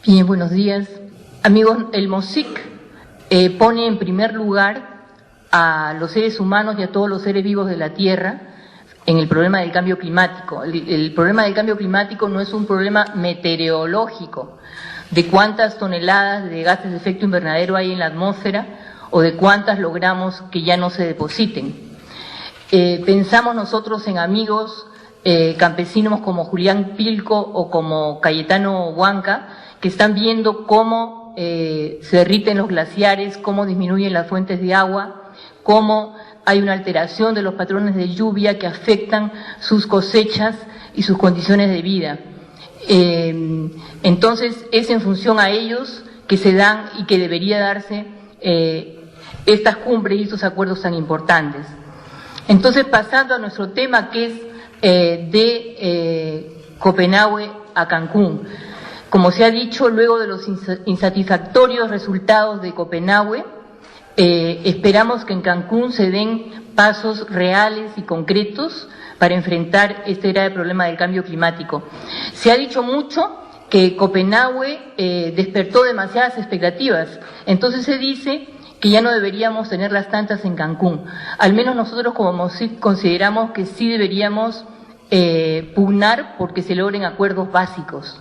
Bien, buenos días. Amigos, el MOSIC pone en primer lugar a los seres humanos y a todos los seres vivos de la Tierra en el problema del cambio climático. El problema del cambio climático no es un problema meteorológico, de cuántas toneladas de gases de efecto invernadero hay en la atmósfera o de cuántas logramos que ya no se depositen. Pensamos nosotros en amigos campesinos como Julián Pilco o como Cayetano Huanca, que están viendo cómo se derriten los glaciares, cómo disminuyen las fuentes de agua, cómo hay una alteración de los patrones de lluvia que afectan sus cosechas y sus condiciones de vida. Entonces, es en función a ellos que se dan y que debería darse estas cumbres y estos acuerdos tan importantes. Entonces, pasando a nuestro tema, que es de Copenhague a Cancún. Como se ha dicho, luego de los insatisfactorios resultados de Copenhague, esperamos que en Cancún se den pasos reales y concretos para enfrentar este grave problema del cambio climático. Se ha dicho mucho que Copenhague despertó demasiadas expectativas, entonces se dice que ya no deberíamos tenerlas tantas en Cancún. Al menos nosotros como MOSIC consideramos que sí deberíamos pugnar porque se logren acuerdos básicos.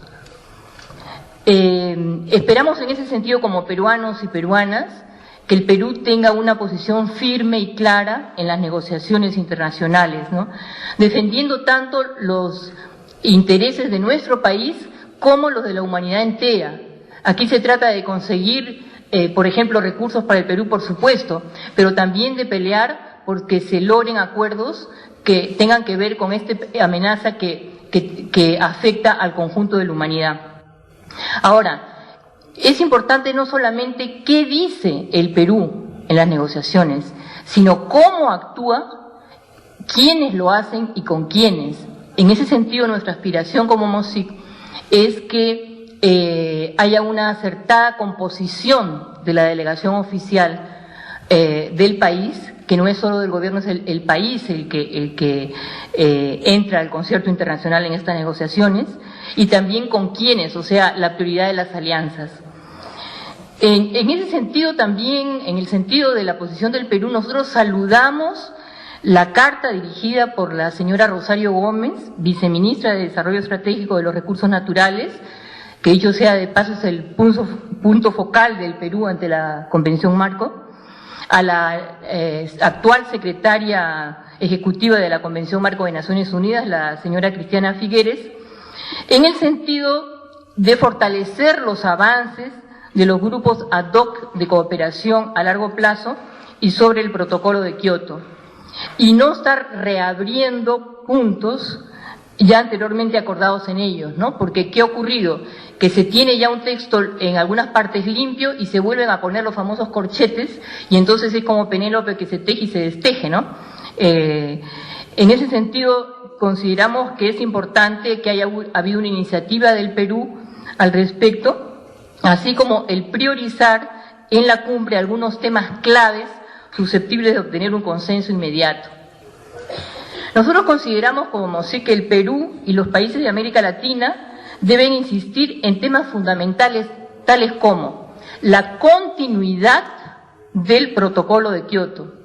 Esperamos en ese sentido, como peruanos y peruanas, que el Perú tenga una posición firme y clara en las negociaciones internacionales, ¿no? Defendiendo tanto los intereses de nuestro país como los de la humanidad entera. Aquí se trata de conseguir, por ejemplo, recursos para el Perú, por supuesto, pero también de pelear porque se logren acuerdos que tengan que ver con esta amenaza que afecta al conjunto de la humanidad. Ahora, es importante no solamente qué dice el Perú en las negociaciones, sino cómo actúa, quiénes lo hacen y con quiénes. En ese sentido, nuestra aspiración como MOSIC es que haya una acertada composición de la delegación oficial del país, que no es solo del gobierno, es el país el que entra al concierto internacional en estas negociaciones, y también con quiénes, o sea, la prioridad de las alianzas. En ese sentido también, en el sentido de la posición del Perú, nosotros saludamos la carta dirigida por la señora Rosario Gómez, viceministra de Desarrollo Estratégico de los Recursos Naturales, que dicho sea de paso es el punto focal del Perú ante la Convención Marco, a la actual secretaria ejecutiva de la Convención Marco de Naciones Unidas, la señora Cristiana Figueres, en el sentido de fortalecer los avances de los grupos ad hoc de cooperación a largo plazo y sobre el protocolo de Kioto, y no estar reabriendo puntos ya anteriormente acordados en ellos, ¿no? Porque ¿qué ha ocurrido? Que se tiene ya un texto en algunas partes limpio y se vuelven a poner los famosos corchetes, y entonces es como Penélope que se teje y se desteje, ¿no? En ese sentido, consideramos que es importante que haya habido una iniciativa del Perú al respecto, así como el priorizar en la cumbre algunos temas claves susceptibles de obtener un consenso inmediato. Nosotros consideramos como MOSIC que el Perú y los países de América Latina deben insistir en temas fundamentales tales como la continuidad del protocolo de Kioto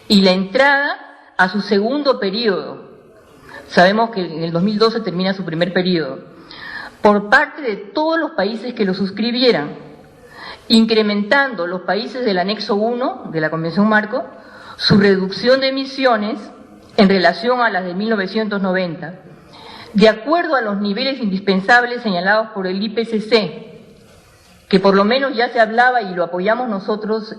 y la entrada a su segundo periodo. Sabemos que en el 2012 termina su primer periodo, por parte de todos los países que lo suscribieran, incrementando los países del anexo 1 de la Convención Marco su reducción de emisiones en relación a las de 1990, de acuerdo a los niveles indispensables señalados por el IPCC, que por lo menos ya se hablaba y lo apoyamos nosotros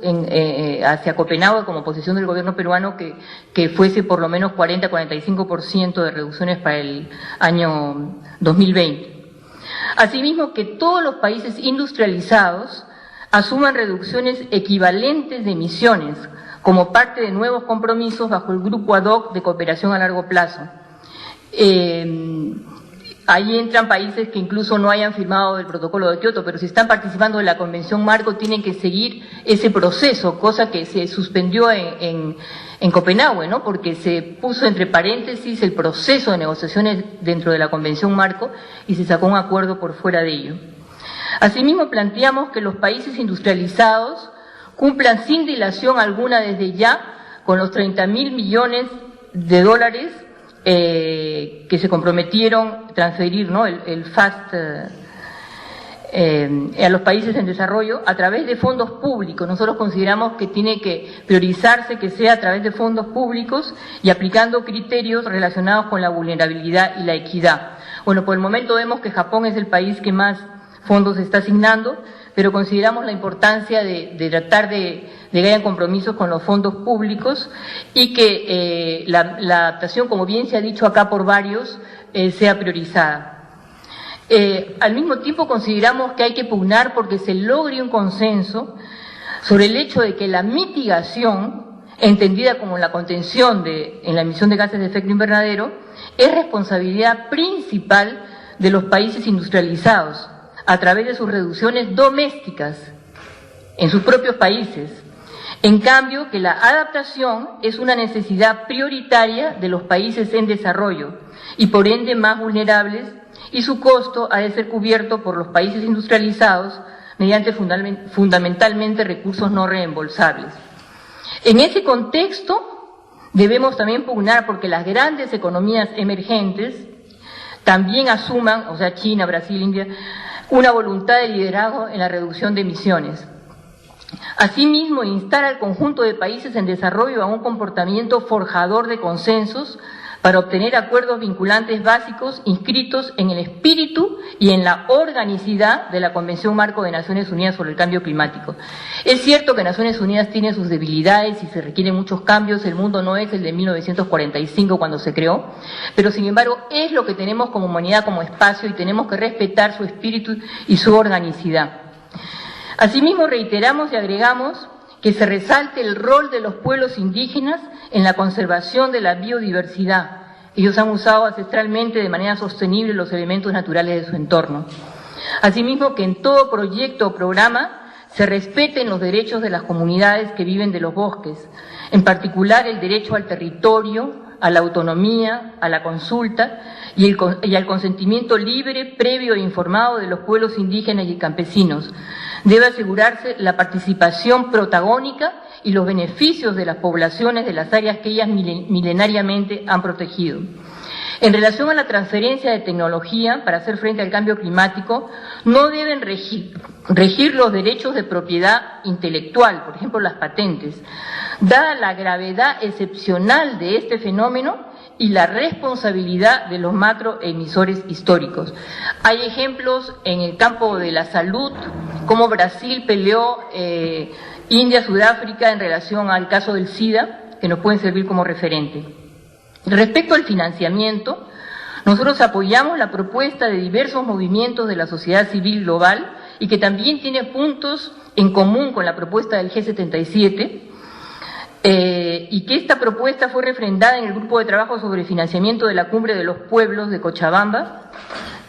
hacia Copenhague como posición del gobierno peruano, que fuese por lo menos 40-45% de reducciones para el año 2020. Asimismo, que todos los países industrializados asuman reducciones equivalentes de emisiones como parte de nuevos compromisos bajo el grupo ad hoc de cooperación a largo plazo. Ahí entran países que incluso no hayan firmado el protocolo de Kioto, pero si están participando de la Convención Marco tienen que seguir ese proceso, cosa que se suspendió en Copenhague, ¿no? Porque se puso entre paréntesis el proceso de negociaciones dentro de la Convención Marco y se sacó un acuerdo por fuera de ello. Asimismo, planteamos que los países industrializados cumplan sin dilación alguna desde ya con los 30.000 millones de dólares que se comprometieron a transferir, ¿no?, el FAST a los países en desarrollo a través de fondos públicos. Nosotros consideramos que tiene que priorizarse que sea a través de fondos públicos y aplicando criterios relacionados con la vulnerabilidad y la equidad. Bueno, por el momento vemos que Japón es el país que más fondos está asignando, pero consideramos la importancia de tratar de que hayan compromisos con los fondos públicos y que la adaptación, como bien se ha dicho acá por varios, sea priorizada. Al mismo tiempo consideramos que hay que pugnar porque se logre un consenso sobre el hecho de que la mitigación, entendida como la contención en la emisión de gases de efecto invernadero, es responsabilidad principal de los países industrializados a través de sus reducciones domésticas en sus propios países. En cambio, que la adaptación es una necesidad prioritaria de los países en desarrollo y por ende más vulnerables, y su costo ha de ser cubierto por los países industrializados mediante fundamentalmente recursos no reembolsables. En ese contexto debemos también pugnar porque las grandes economías emergentes también asuman, o sea, China, Brasil, India, una voluntad de liderazgo en la reducción de emisiones. Asimismo, instar al conjunto de países en desarrollo a un comportamiento forjador de consensos para obtener acuerdos vinculantes básicos inscritos en el espíritu y en la organicidad de la Convención Marco de Naciones Unidas sobre el Cambio Climático. Es cierto que Naciones Unidas tiene sus debilidades y se requieren muchos cambios, el mundo no es el de 1945 cuando se creó, pero sin embargo es lo que tenemos como humanidad, como espacio, y tenemos que respetar su espíritu y su organicidad. Asimismo, reiteramos y agregamos que se resalte el rol de los pueblos indígenas en la conservación de la biodiversidad. Ellos han usado ancestralmente de manera sostenible los elementos naturales de su entorno. Asimismo, que en todo proyecto o programa se respeten los derechos de las comunidades que viven de los bosques, en particular el derecho al territorio, a la autonomía, a la consulta y al consentimiento libre, previo e informado de los pueblos indígenas y campesinos. Debe asegurarse la participación protagónica y los beneficios de las poblaciones de las áreas que ellas milenariamente han protegido. En relación a la transferencia de tecnología para hacer frente al cambio climático, no deben regir los derechos de propiedad intelectual, por ejemplo las patentes, dada la gravedad excepcional de este fenómeno y la responsabilidad de los macroemisores históricos. Hay ejemplos en el campo de la salud, como Brasil peleó India, Sudáfrica en relación al caso del SIDA, que nos pueden servir como referente. Respecto al financiamiento, nosotros apoyamos la propuesta de diversos movimientos de la sociedad civil global y que también tiene puntos en común con la propuesta del G77, y que esta propuesta fue refrendada en el grupo de trabajo sobre financiamiento de la Cumbre de los Pueblos de Cochabamba,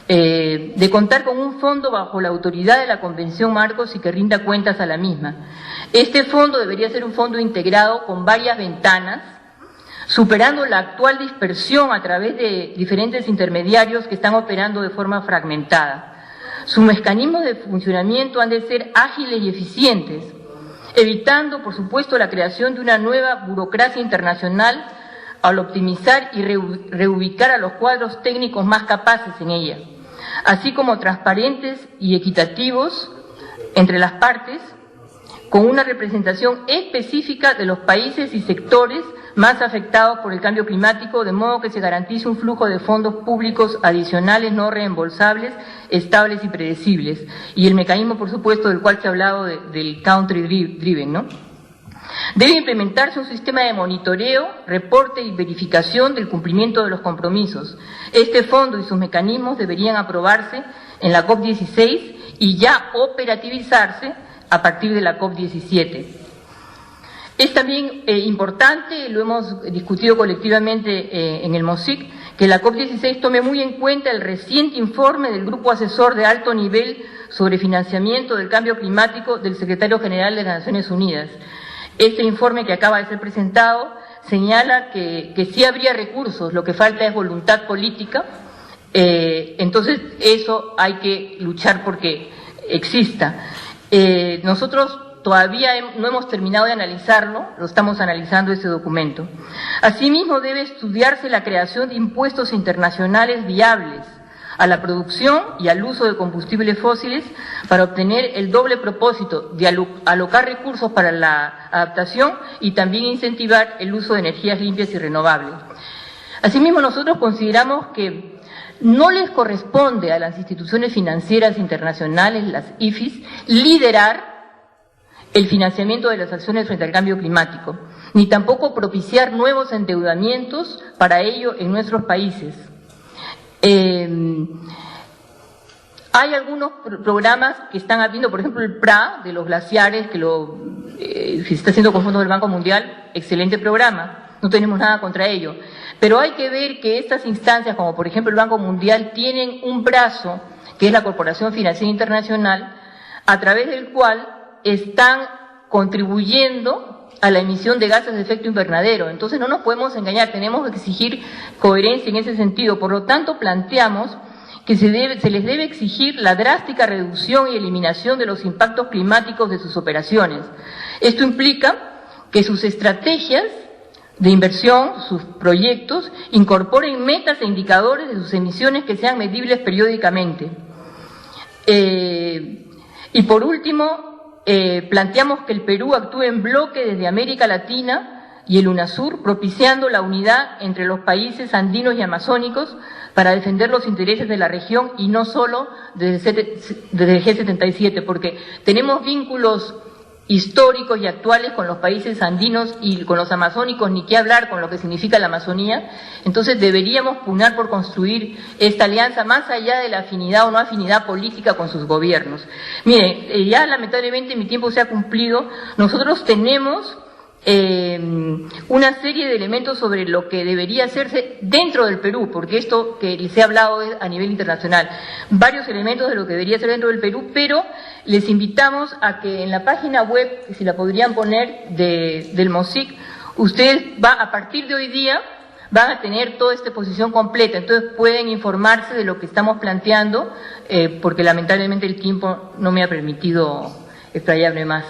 de contar con un fondo bajo la autoridad de la Convención Marcos y que rinda cuentas a la misma. Este fondo debería ser un fondo integrado con varias ventanas, superando la actual dispersión a través de diferentes intermediarios que están operando de forma fragmentada. Sus mecanismos de funcionamiento han de ser ágiles y eficientes, evitando, por supuesto, la creación de una nueva burocracia internacional al optimizar y reubicar a los cuadros técnicos más capaces en ella, así como transparentes y equitativos entre las partes, con una representación específica de los países y sectores más afectados por el cambio climático, de modo que se garantice un flujo de fondos públicos adicionales no reembolsables, estables y predecibles. Y el mecanismo, por supuesto, del cual se ha hablado del country driven, ¿no? Debe implementarse un sistema de monitoreo, reporte y verificación del cumplimiento de los compromisos. Este fondo y sus mecanismos deberían aprobarse en la COP16 y ya operativizarse a partir de la COP17. Es también importante, lo hemos discutido colectivamente en el MOSIC, que la COP16 tome muy en cuenta el reciente informe del Grupo Asesor de Alto Nivel sobre Financiamiento del Cambio Climático del Secretario General de las Naciones Unidas. Este informe que acaba de ser presentado señala que sí habría recursos, lo que falta es voluntad política, entonces eso hay que luchar porque exista. Nosotros todavía no hemos terminado de analizarlo, lo estamos analizando ese documento. Asimismo, debe estudiarse la creación de impuestos internacionales viables a la producción y al uso de combustibles fósiles para obtener el doble propósito de alocar recursos para la adaptación y también incentivar el uso de energías limpias y renovables. Asimismo, nosotros consideramos que no les corresponde a las instituciones financieras internacionales, las IFIs, liderar el financiamiento de las acciones frente al cambio climático, ni tampoco propiciar nuevos endeudamientos para ello en nuestros países. Hay algunos programas que están habiendo, por ejemplo, el PRA de los glaciares, que se está haciendo con fondos del Banco Mundial, excelente programa, no tenemos nada contra ello. Pero hay que ver que estas instancias, como por ejemplo el Banco Mundial, tienen un brazo, que es la Corporación Financiera Internacional, a través del cual están contribuyendo a la emisión de gases de efecto invernadero. Entonces no nos podemos engañar, tenemos que exigir coherencia en ese sentido. Por lo tanto, planteamos que se les debe exigir la drástica reducción y eliminación de los impactos climáticos de sus operaciones. Esto implica que sus estrategias de inversión, sus proyectos, incorporen metas e indicadores de sus emisiones que sean medibles periódicamente. Y por último, planteamos que el Perú actúe en bloque desde América Latina y el UNASUR, propiciando la unidad entre los países andinos y amazónicos para defender los intereses de la región y no solo desde el G77, porque tenemos vínculos históricos y actuales con los países andinos y con los amazónicos, ni qué hablar con lo que significa la Amazonía. Entonces deberíamos pugnar por construir esta alianza más allá de la afinidad o no afinidad política con sus gobiernos. Miren, ya lamentablemente mi tiempo se ha cumplido. Nosotros tenemos una serie de elementos sobre lo que debería hacerse dentro del Perú, porque esto que les he hablado es a nivel internacional, varios elementos de lo que debería ser dentro del Perú, pero les invitamos a que en la página web, si la podrían poner, del MOSIC, ustedes a partir de hoy día van a tener toda esta exposición completa, entonces pueden informarse de lo que estamos planteando, porque lamentablemente el tiempo no me ha permitido explayarme más.